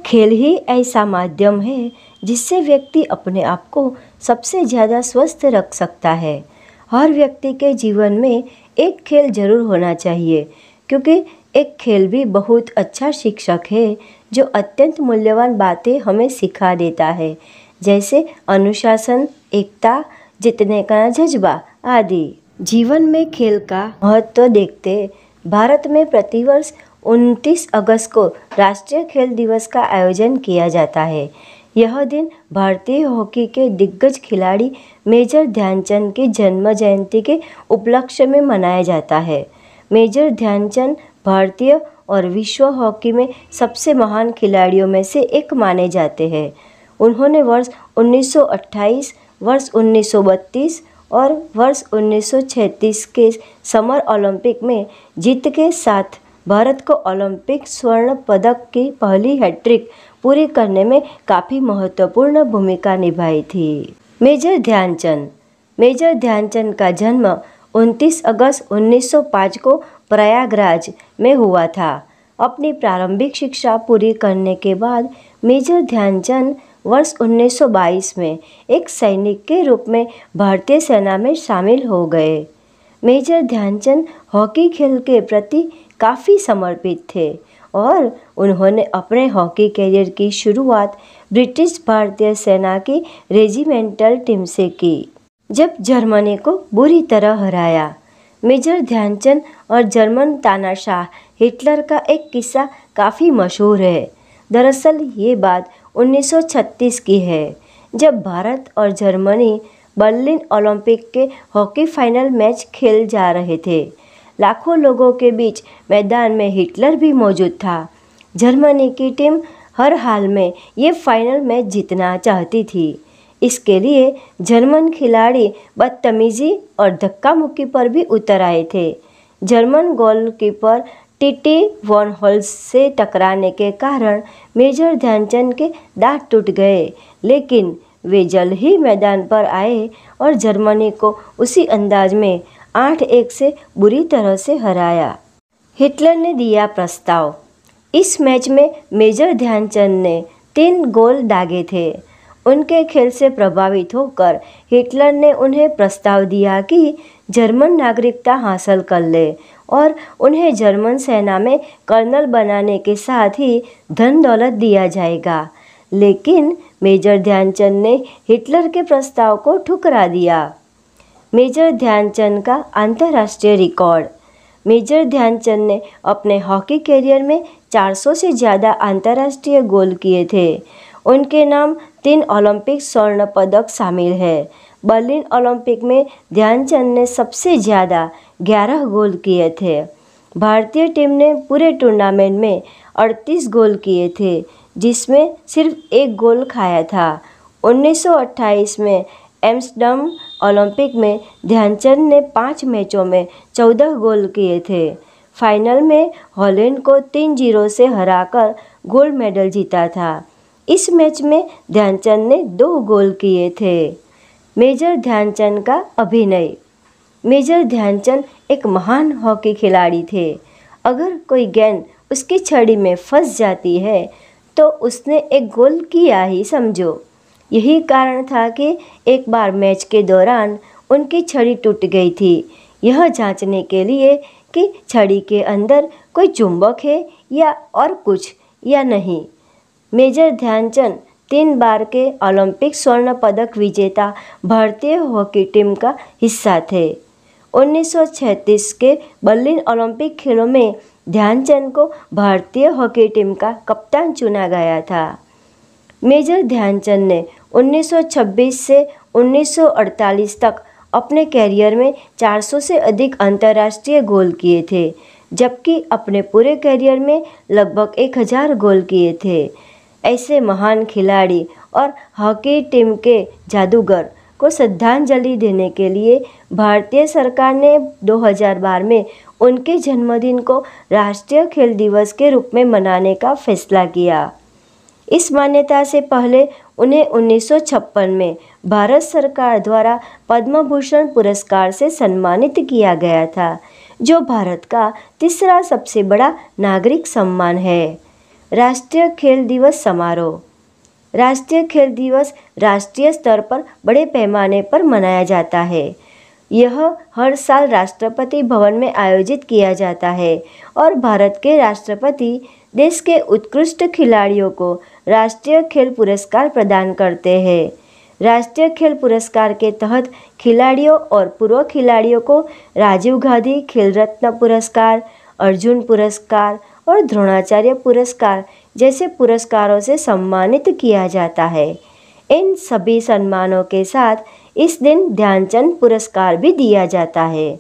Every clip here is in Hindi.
खेल ही ऐसा माध्यम है जिससे व्यक्ति अपने आप को सबसे ज़्यादा स्वस्थ रख सकता है। हर व्यक्ति के जीवन में एक खेल जरूर होना चाहिए, क्योंकि एक खेल भी बहुत अच्छा शिक्षक है जो अत्यंत मूल्यवान बातें हमें सिखा देता है, जैसे अनुशासन, एकता, जीतने का जज्बा आदि। जीवन में खेल का महत्व देखते भारत में प्रतिवर्ष 29 अगस्त को राष्ट्रीय खेल दिवस का आयोजन किया जाता है। यह दिन भारतीय हॉकी के दिग्गज खिलाड़ी मेजर ध्यानचंद की जन्म जयंती के उपलक्ष्य में मनाया जाता है। मेजर ध्यानचंद भारतीय और विश्व हॉकी में सबसे महान खिलाड़ियों में से एक माने जाते हैं। उन्होंने वर्ष 1928, वर्ष 1932 और वर्ष 1936 के समर ओलंपिक में जीत के साथ भारत को ओलंपिक स्वर्ण पदक की पहली हैट्रिक पूरी करने में काफ़ी महत्वपूर्ण भूमिका निभाई थी। मेजर ध्यानचंद का जन्म 29 अगस्त 1905 को प्रयागराज में हुआ था। अपनी प्रारंभिक शिक्षा पूरी करने के बाद मेजर ध्यानचंद वर्ष 1922 में एक सैनिक के रूप में भारतीय सेना में शामिल हो गए। मेजर ध्यानचंद हॉकी खेल के प्रति काफ़ी समर्पित थे और उन्होंने अपने हॉकी करियर की शुरुआत ब्रिटिश भारतीय सेना की रेजिमेंटल टीम से की, जब जर्मनी को बुरी तरह हराया। मेजर ध्यानचंद और जर्मन तानाशाह हिटलर का एक किस्सा काफ़ी मशहूर है। दरअसल ये बात 1936 की है, जब भारत और जर्मनी बर्लिन ओलंपिक के हॉकी फाइनल मैच खेल जा रहे थे। लाखों लोगों के बीच मैदान में हिटलर भी मौजूद था। जर्मनी की टीम हर हाल में ये फाइनल मैच जीतना चाहती थी। इसके लिए जर्मन खिलाड़ी बदतमीजी और धक्का मुक्की पर भी उतर आए थे। जर्मन गोलकीपर टीटी वॉन होल्स से टकराने के कारण मेजर ध्यानचंद के दांत टूट गए, लेकिन वे जल्द ही मैदान पर आए और जर्मनी को उसी अंदाज में 8-1 से बुरी तरह से हराया। हिटलर ने दिया प्रस्ताव। इस मैच में मेजर ध्यानचंद ने 3 गोल दागे थे। उनके खेल से प्रभावित होकर हिटलर ने उन्हें प्रस्ताव दिया कि जर्मन नागरिकता हासिल कर ले और उन्हें जर्मन सेना में कर्नल बनाने के साथ ही धन दौलत दिया जाएगा। लेकिन मेजर ध्यानचंद ने हिटलर के प्रस्ताव को ठुकरा दिया। मेजर ध्यानचंद का अंतर्राष्ट्रीय रिकॉर्ड। मेजर ध्यानचंद ने अपने हॉकी करियर में 400 से ज़्यादा अंतर्राष्ट्रीय गोल किए थे। उनके नाम 3 ओलंपिक स्वर्ण पदक शामिल है। बर्लिन ओलंपिक में ध्यानचंद ने सबसे ज़्यादा 11 गोल किए थे। भारतीय टीम ने पूरे टूर्नामेंट में 38 गोल किए थे, जिसमें सिर्फ 1 गोल खाया था। 1928 में एम्स्टर्डम ओलंपिक में ध्यानचंद ने 5 मैचों में 14 गोल किए थे। फाइनल में हॉलैंड को 3-0 से हराकर गोल्ड मेडल जीता था। इस मैच में ध्यानचंद ने 2 गोल किए थे। मेजर ध्यानचंद का अभिनय। मेजर ध्यानचंद एक महान हॉकी खिलाड़ी थे। अगर कोई गेंद उसकी छड़ी में फंस जाती है तो उसने एक गोल किया ही समझो। यही कारण था कि एक बार मैच के दौरान उनकी छड़ी टूट गई थी, यह जांचने के लिए कि छड़ी के अंदर कोई चुंबक है या और कुछ या नहीं। मेजर ध्यानचंद 3 बार के ओलंपिक स्वर्ण पदक विजेता भारतीय हॉकी टीम का हिस्सा थे। 1936 के बर्लिन ओलंपिक खेलों में ध्यानचंद को भारतीय हॉकी टीम का कप्तान चुना गया था। मेजर ध्यानचंद ने 1926 से 1948 तक अपने कैरियर में 400 से अधिक अंतर्राष्ट्रीय गोल किए थे, जबकि अपने पूरे कैरियर में लगभग 1000 गोल किए थे। ऐसे महान खिलाड़ी और हॉकी टीम के जादूगर को श्रद्धांजलि देने के लिए भारतीय सरकार ने 2012 में उनके जन्मदिन को राष्ट्रीय खेल दिवस के रूप में मनाने का फैसला किया। इस मान्यता से पहले उन्हें 1956 में भारत सरकार द्वारा पद्म भूषण पुरस्कार से सम्मानित किया गया था, जो भारत का तीसरा सबसे बड़ा नागरिक सम्मान है। राष्ट्रीय खेल दिवस समारोह। राष्ट्रीय खेल दिवस राष्ट्रीय स्तर पर बड़े पैमाने पर मनाया जाता है। यह हर साल राष्ट्रपति भवन में आयोजित किया जाता है और भारत के राष्ट्रपति देश के उत्कृष्ट खिलाड़ियों को राष्ट्रीय खेल पुरस्कार प्रदान करते हैं। राष्ट्रीय खेल पुरस्कार के तहत खिलाड़ियों और पूर्व खिलाड़ियों को राजीव गांधी खेल रत्न पुरस्कार, अर्जुन पुरस्कार और द्रोणाचार्य पुरस्कार जैसे पुरस्कारों से सम्मानित किया जाता है। इन सभी सम्मानों के साथ इस दिन ध्यानचंद पुरस्कार भी दिया जाता है।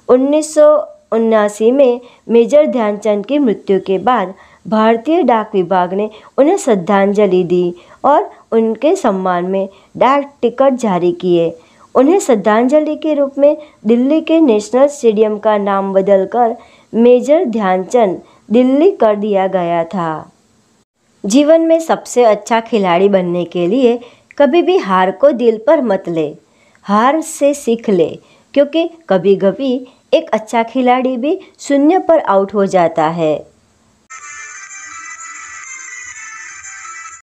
1979 में मेजर ध्यानचंद की मृत्यु के बाद भारतीय डाक विभाग ने उन्हें श्रद्धांजलि दी और उनके सम्मान में डाक टिकट जारी किए। उन्हें श्रद्धांजलि के रूप में दिल्ली के नेशनल स्टेडियम का नाम बदलकर मेजर ध्यानचंद दिल्ली कर दिया गया था। जीवन में सबसे अच्छा खिलाड़ी बनने के लिए कभी भी हार को दिल पर मत ले। हार से सीख ले, क्योंकि कभी कभी एक अच्छा खिलाड़ी भी शून्य पर आउट हो जाता है।